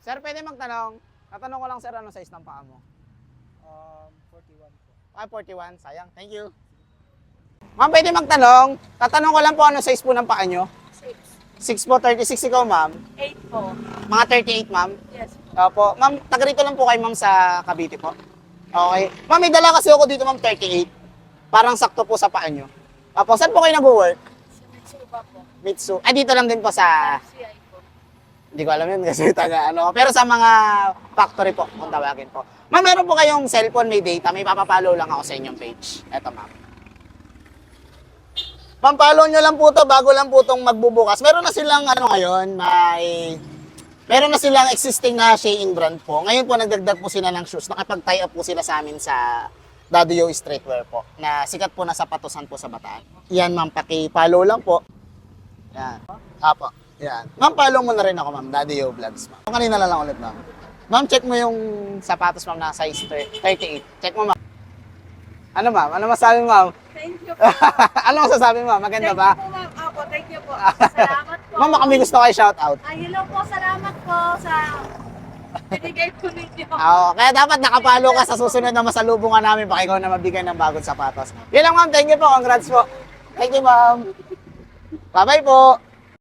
Sir, pwede magtanong. Tatanong ko lang, sir, ano size ng paa mo? 41 po. Ah, 41. Sayang. Thank you. Ma'am, pwede magtanong. Tatanong ko lang po, ano size po ng paa nyo? 6 po, 36 ikaw, ma'am. 8 po. Mga 38, ma'am. Yes. Opo. Ma'am, taga rito lang po kayo, ma'am, sa Cavite po. Okay. Ma'am, may dala kasi ako dito, ma'am, 38. Parang sakto po sa paa nyo. Opo, saan po kayo nag-work? Sa Mitsuba po. Mitsu. Ay, dito lang din po sa... CI po. Hindi ko alam yun kasi taga ano. Pero sa mga factory po, kung tawagin po. Ma'am, meron po kayong cellphone, may data. May papapalo lang ako sa inyong page. Eto, ma'am. Ma'am, follow nyo lang po to bago lang po itong magbubukas. Meron na silang ano ngayon, meron na silang existing na Shein brand po. Ngayon po, nagdagdag po sila ng shoes. Nakapag-tie up po sila sa amin sa Daddy Yo Streetwear po. Na sikat po na sapatusan po sa Bataan. Yan, ma'am, paki-follow lang po. Yan. Apo. Yan. Ma'am, follow mo na rin ako, ma'am. Daddy Yo Vlogs, ma'am. Kanina na lang ulit, ma'am. Ma'am, check mo yung sapatos, ma'am, na size 38. Check mo, ma'am. Ano, ma'am? Ano masabi, ma'am? Thank you po. Ano masasabi, ma'am? Maganda ba? Thank you po, ma'am. Opo, thank you po. Salamat po. Ma'am, baka may gusto kayo shoutout. Hello po, salamat po sa binigay po ninyo. Oo, kaya dapat nakapalo ka sa susunod na masalubungan namin baka ikaw na mabigyan ng bagong sapatos. Yun lang, ma'am. Thank you po. Congrats po. Thank you, ma'am. Bye-bye po.